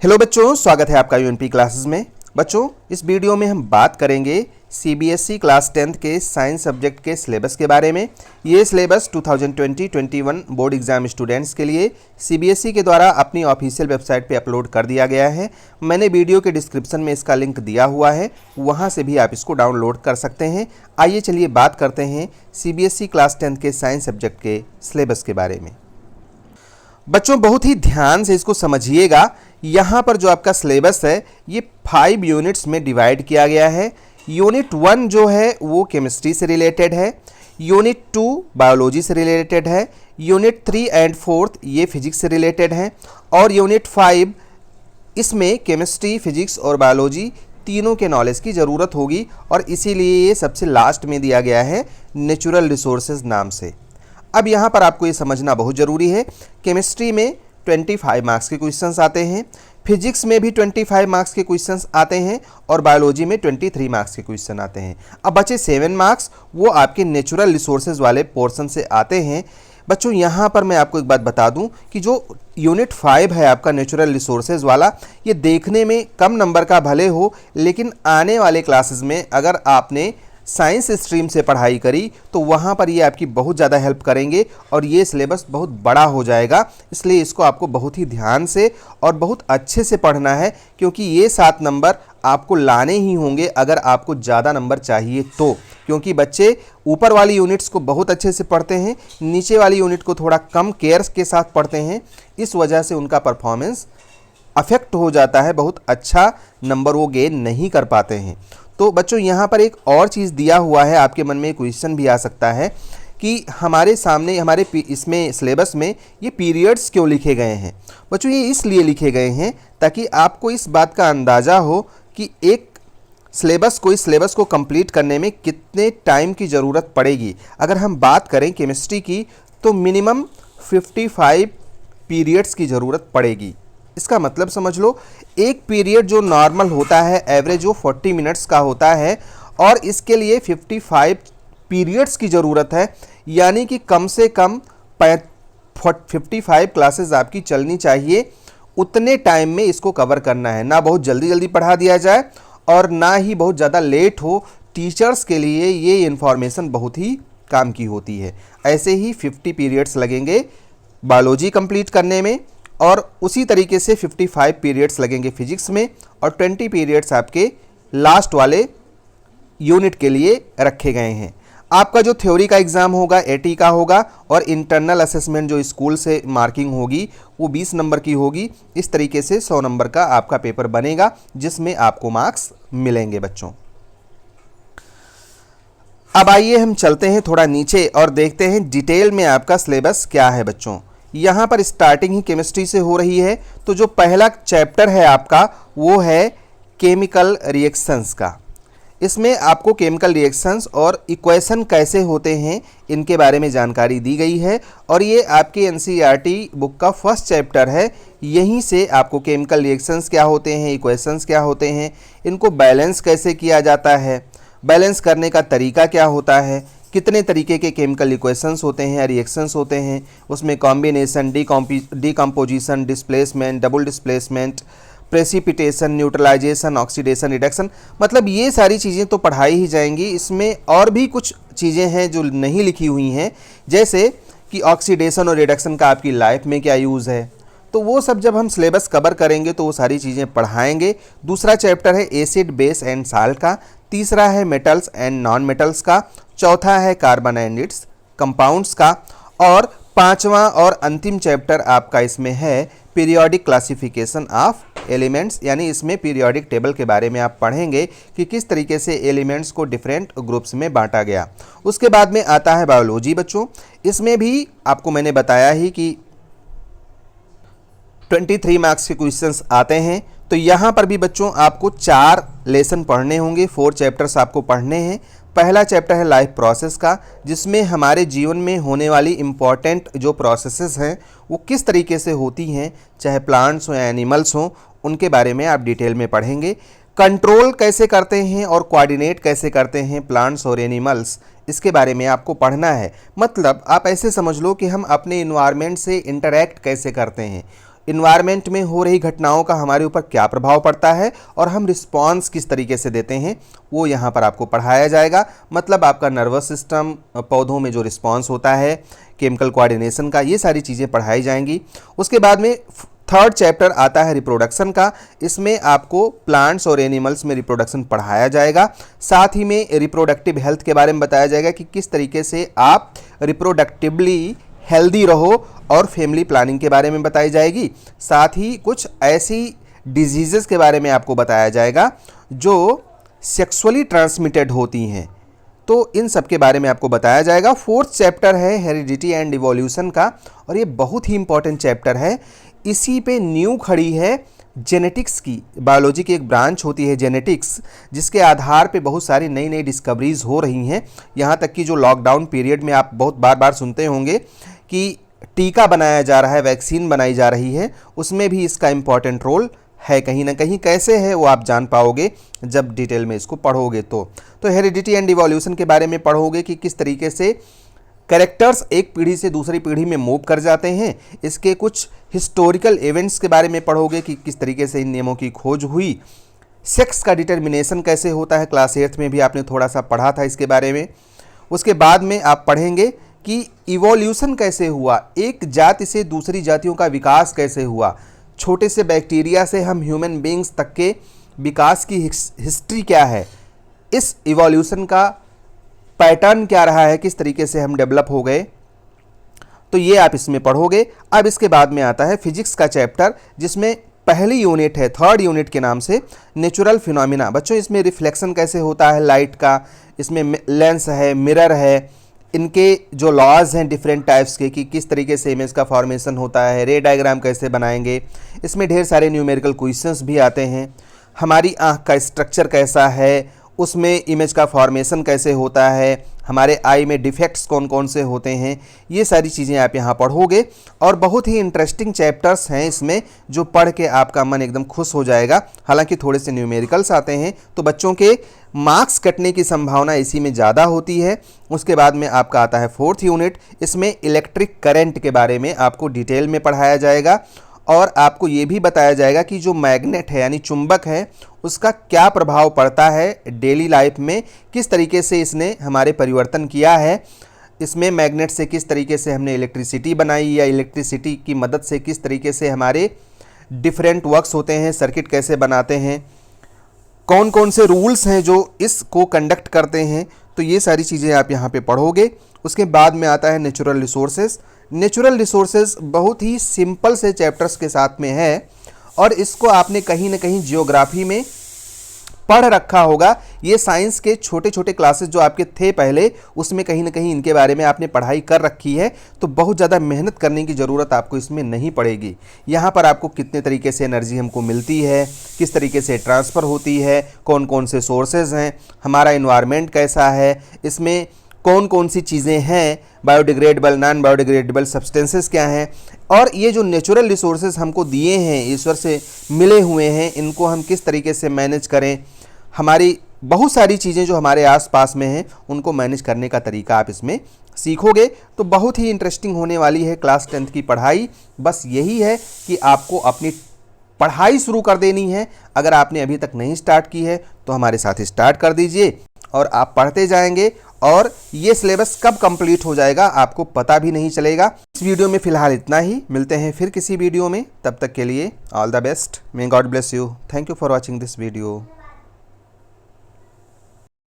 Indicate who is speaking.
Speaker 1: Hello बच्चों, स्वागत है आपका यूएनपी क्लासेस में। बच्चों, इस वीडियो में हम बात करेंगे सीबीएसई क्लास 10th के साइंस सब्जेक्ट के सिलेबस के बारे में। ये सिलेबस 2020-21 बोर्ड एग्जाम स्टूडेंट्स के लिए सीबीएसई के द्वारा अपनी ऑफिशियल वेबसाइट पे अपलोड कर दिया गया है। मैंने वीडियो के डिस्क्रिप्शन में इसका लिंक दिया हुआ है, वहाँ से भी आप इसको डाउनलोड कर सकते हैं। आइए चलिए बात करते हैं सीबीएसई क्लास 10th के साइंस सब्जेक्ट के सिलेबस के बारे में। बच्चों, बहुत ही ध्यान से इसको समझिएगा। यहाँ पर जो आपका सिलेबस है ये 5 यूनिट्स में डिवाइड किया गया है। यूनिट 1 जो है वो केमिस्ट्री से रिलेटेड है, यूनिट 2 बायोलॉजी से रिलेटेड है, यूनिट 3 एंड 4 ये फिजिक्स से रिलेटेड है, और यूनिट 5 इसमें केमिस्ट्री, फिजिक्स और बायोलॉजी तीनों के नॉलेज की ज़रूरत होगी, और इसीलिए ये सबसे लास्ट में दिया गया है नेचुरल रिसोर्सेज नाम से। अब यहाँ पर आपको ये समझना बहुत ज़रूरी है, केमिस्ट्री में 25 मार्क्स के क्वेश्चंस आते हैं, फिजिक्स में भी 25 मार्क्स के क्वेश्चंस आते हैं, और बायोलॉजी में 23 मार्क्स के क्वेश्चन आते हैं। अब बचे 7 मार्क्स, वो आपके नेचुरल रिसोर्सेज वाले पोर्शन से आते हैं। बच्चों, यहाँ पर मैं आपको एक बात बता दूं कि जो यूनिट 5 है आपका नेचुरल रिसोर्सेज वाला, ये देखने में कम नंबर का भले हो, लेकिन आने वाले क्लासेस में अगर आपने साइंस स्ट्रीम से पढ़ाई करी तो वहाँ पर ये आपकी बहुत ज़्यादा हेल्प करेंगे, और ये सिलेबस बहुत बड़ा हो जाएगा। इसलिए इसको आपको बहुत ही ध्यान से और बहुत अच्छे से पढ़ना है, क्योंकि ये 7 नंबर आपको लाने ही होंगे अगर आपको ज़्यादा नंबर चाहिए तो। क्योंकि बच्चे ऊपर वाली यूनिट्स को बहुत अच्छे से पढ़ते हैं, नीचे वाली यूनिट को थोड़ा कम केयर के साथ पढ़ते हैं, इस वजह से उनका परफॉर्मेंस अफेक्ट हो जाता है, बहुत अच्छा नंबर वो गेन नहीं कर पाते हैं। तो बच्चों, यहाँ पर एक और चीज़ दिया हुआ है, आपके मन में क्वेश्चन भी आ सकता है कि हमारे सामने हमारे इसमें सिलेबस में ये पीरियड्स क्यों लिखे गए हैं। बच्चों, ये इसलिए लिखे गए हैं ताकि आपको इस बात का अंदाज़ा हो कि एक इस सिलेबस को कंप्लीट करने में कितने टाइम की ज़रूरत पड़ेगी। अगर हम बात करें केमिस्ट्री की तो मिनिमम 55 पीरियड्स की ज़रूरत पड़ेगी। इसका मतलब समझ लो, एक पीरियड जो नॉर्मल होता है एवरेज वो 40 मिनट्स का होता है, और इसके लिए 55 पीरियड्स की ज़रूरत है। यानी कि कम से कम 55 क्लासेस आपकी चलनी चाहिए। उतने टाइम में इसको कवर करना है, ना बहुत जल्दी जल्दी पढ़ा दिया जाए और ना ही बहुत ज़्यादा लेट हो। टीचर्स के लिए ये इन्फॉर्मेशन बहुत ही काम की होती है। ऐसे ही 50 पीरियड्स लगेंगे बायोलॉजी कंप्लीट करने में, और उसी तरीके से 55 पीरियड्स लगेंगे फिजिक्स में, और 20 पीरियड्स आपके लास्ट वाले यूनिट के लिए रखे गए हैं। आपका जो थ्योरी का एग्ज़ाम होगा 80 का होगा, और इंटरनल असेसमेंट जो स्कूल से मार्किंग होगी वो 20 नंबर की होगी। इस तरीके से 100 नंबर का आपका पेपर बनेगा, जिसमें आपको मार्क्स मिलेंगे। बच्चों, अब आइए हम चलते हैं थोड़ा नीचे और देखते हैं डिटेल में आपका सिलेबस क्या है। बच्चों, यहाँ पर स्टार्टिंग ही केमिस्ट्री से हो रही है, तो जो पहला चैप्टर है आपका वो है केमिकल रिएक्शंस का। इसमें आपको केमिकल रिएक्शंस और इक्वेशन कैसे होते हैं इनके बारे में जानकारी दी गई है, और ये आपके एनसीईआरटी बुक का फर्स्ट चैप्टर है। यहीं से आपको केमिकल रिएक्शंस क्या होते हैं, इक्वेशंस क्या होते हैं, इनको बैलेंस कैसे किया जाता है, बैलेंस करने का तरीका क्या होता है, कितने तरीके के केमिकल इक्वेशंस होते हैं, रिएक्शंस होते हैं, उसमें combination, decomposition, displacement, double displacement, precipitation, neutralisation, oxidation, reduction, मतलब ये सारी चीज़ें तो पढ़ाई ही जाएंगी। इसमें और भी कुछ चीज़ें हैं जो नहीं लिखी हुई हैं, जैसे कि ऑक्सीडेशन और रिडक्शन का आपकी लाइफ में क्या यूज़ है, तो वो सब जब हम सिलेबस कवर करेंगे तो वो सारी चीज़ें पढ़ाएंगे। दूसरा चैप्टर है एसिड, बेस एंड साल्ट का, तीसरा है मेटल्स एंड नॉन मेटल्स का, चौथा है कार्बन एंड इट्स कंपाउंड्स का, और पांचवा और अंतिम चैप्टर आपका इसमें है पीरियोडिक क्लासिफिकेशन ऑफ एलिमेंट्स। यानी इसमें पीरियोडिक टेबल के बारे में आप पढ़ेंगे कि किस तरीके से एलिमेंट्स को डिफरेंट ग्रुप्स में बांटा गया। उसके बाद में आता है बायोलॉजी। बच्चों, इसमें भी आपको मैंने बताया ही कि 23 मार्क्स के क्वेश्चंस आते हैं। तो यहाँ पर भी बच्चों आपको 4 लेसन पढ़ने होंगे, 4 चैप्टर्स आपको पढ़ने हैं। पहला चैप्टर है लाइफ प्रोसेस का, जिसमें हमारे जीवन में होने वाली इम्पॉर्टेंट जो प्रोसेसेस हैं वो किस तरीके से होती हैं, चाहे प्लांट्स हो या एनिमल्स हों, उनके बारे में आप डिटेल में पढ़ेंगे। कंट्रोल कैसे करते हैं और कोऑर्डिनेट कैसे करते हैं प्लांट्स और एनिमल्स, इसके बारे में आपको पढ़ना है। मतलब आप ऐसे समझ लो कि हम अपने इन्वायरमेंट से इंटरैक्ट कैसे करते हैं, इन्वायरमेंट में हो रही घटनाओं का हमारे ऊपर क्या प्रभाव पड़ता है और हम रिस्पॉन्स किस तरीके से देते हैं वो यहाँ पर आपको पढ़ाया जाएगा। मतलब आपका नर्वस सिस्टम, पौधों में जो रिस्पॉन्स होता है, केमिकल कोऑर्डिनेशन का, ये सारी चीज़ें पढ़ाई जाएंगी। उसके बाद में थर्ड चैप्टर आता है रिप्रोडक्शन का। इसमें आपको प्लांट्स और एनिमल्स में रिप्रोडक्शन पढ़ाया जाएगा। साथ ही में रिप्रोडक्टिव हेल्थ के बारे में बताया जाएगा कि किस तरीके से आप रिप्रोडक्टिवली हेल्दी रहो, और फैमिली प्लानिंग के बारे में बताई जाएगी। साथ ही कुछ ऐसी डिजीज़ेस के बारे में आपको बताया जाएगा जो सेक्सुअली ट्रांसमिटेड होती हैं, तो इन सब के बारे में आपको बताया जाएगा। फोर्थ चैप्टर है हेरिडिटी एंड इवोल्यूशन का, और ये बहुत ही इंपॉर्टेंट चैप्टर है। इसी पे न्यू खड़ी है जेनेटिक्स की। बायोलॉजी की एक ब्रांच होती है जेनेटिक्स, जिसके आधार पे बहुत सारी नई नई डिस्कवरीज हो रही हैं। यहाँ तक कि जो लॉकडाउन पीरियड में आप बहुत बार बार सुनते होंगे कि टीका बनाया जा रहा है, वैक्सीन बनाई जा रही है, उसमें भी इसका इम्पॉर्टेंट रोल है कहीं ना कहीं। कैसे है वो आप जान पाओगे जब डिटेल में इसको पढ़ोगे। तो हेरिडिटी एंड इवोल्यूशन के बारे में पढ़ोगे कि किस तरीके से कैरेक्टर्स एक पीढ़ी से दूसरी पीढ़ी में मूव कर जाते हैं। इसके कुछ हिस्टोरिकल इवेंट्स के बारे में पढ़ोगे कि किस तरीके से इन नियमों की खोज हुई। सेक्स का डिटर्मिनेशन कैसे होता है, क्लास 8th में भी आपने थोड़ा सा पढ़ा था इसके बारे में। उसके बाद में आप पढ़ेंगे कि इवोल्यूशन कैसे हुआ, एक जाति से दूसरी जातियों का विकास कैसे हुआ, छोटे से बैक्टीरिया से हम ह्यूमन बींग्स तक के विकास की हिस्ट्री क्या है, इस इवोल्यूशन का पैटर्न क्या रहा है, किस तरीके से हम डेवलप हो गए, तो ये आप इसमें पढ़ोगे। अब इसके बाद में आता है फिजिक्स का चैप्टर, जिसमें पहली यूनिट है, थर्ड यूनिट के नाम से नेचुरल फिनोमिना। बच्चों इसमें रिफ्लेक्शन कैसे होता है लाइट का, इसमें लेंस है, मिरर है, इनके जो लॉज हैं डिफरेंट टाइप्स के कि किस तरीके से इमेज का फॉर्मेशन होता है, रे डायग्राम कैसे बनाएंगे। इसमें ढेर सारे न्यूमेरिकल क्वेश्चंस भी आते हैं। हमारी आँख का स्ट्रक्चर कैसा है, उसमें इमेज का फॉर्मेशन कैसे होता है, हमारे आई में डिफेक्ट्स कौन कौन से होते हैं, ये सारी चीज़ें आप यहाँ पढ़ोगे। और बहुत ही इंटरेस्टिंग चैप्टर्स हैं इसमें, जो पढ़ के आपका मन एकदम खुश हो जाएगा। हालांकि थोड़े से न्यूमेरिकल्स आते हैं, तो बच्चों के मार्क्स कटने की संभावना इसी में ज़्यादा होती है। उसके बाद में आपका आता है फोर्थ यूनिट। इसमें इलेक्ट्रिक करंट के बारे में आपको डिटेल में पढ़ाया जाएगा, और आपको ये भी बताया जाएगा कि जो मैग्नेट है यानी चुंबक है, उसका क्या प्रभाव पड़ता है डेली लाइफ में, किस तरीके से इसने हमारे परिवर्तन किया है। इसमें मैग्नेट से किस तरीके से हमने इलेक्ट्रिसिटी बनाई, या इलेक्ट्रिसिटी की मदद से किस तरीके से हमारे डिफरेंट वर्क्स होते हैं, सर्किट कैसे बनाते हैं, कौन कौन से रूल्स हैं जो इसको कंडक्ट करते हैं। तो ये सारी चीज़ें आप यहाँ पे पढ़ोगे। उसके बाद में आता है नेचुरल रिसोर्सेज। नेचुरल रिसोर्सेज बहुत ही सिंपल से चैप्टर्स के साथ में है, और इसको आपने कहीं ना कहीं जियोग्राफी में पढ़ रखा होगा। ये साइंस के छोटे छोटे क्लासेस जो आपके थे पहले, उसमें कहीं ना कहीं इनके बारे में आपने पढ़ाई कर रखी है, तो बहुत ज़्यादा मेहनत करने की ज़रूरत आपको इसमें नहीं पड़ेगी। यहाँ पर आपको कितने तरीके से एनर्जी हमको मिलती है, किस तरीके से ट्रांसफ़र होती है, कौन कौन से सोर्सेज हैं, हमारा इन्वायरमेंट कैसा है, इसमें कौन कौन सी चीज़ें हैं, बायोडिग्रेडेबल, नॉन बायोडिग्रेडेबल सब्सटेंसेस क्या हैं, और ये जो नेचुरल रिसोर्सेज हमको दिए हैं, ईश्वर से मिले हुए हैं, इनको हम किस तरीके से मैनेज करें। हमारी बहुत सारी चीज़ें जो हमारे आसपास में हैं, उनको मैनेज करने का तरीका आप इसमें सीखोगे। तो बहुत ही इंटरेस्टिंग होने वाली है क्लास 10th की पढ़ाई। बस यही है कि आपको अपनी पढ़ाई शुरू कर देनी है। अगर आपने अभी तक नहीं स्टार्ट की है तो हमारे साथ स्टार्ट कर दीजिए, और आप पढ़ते जाएंगे, और ये सिलेबस कब कंप्लीट हो जाएगा आपको पता भी नहीं चलेगा। इस वीडियो में फ़िलहाल इतना ही। मिलते हैं फिर किसी वीडियो में, तब तक के लिए all the best. May God bless you. Thank you for watching this video.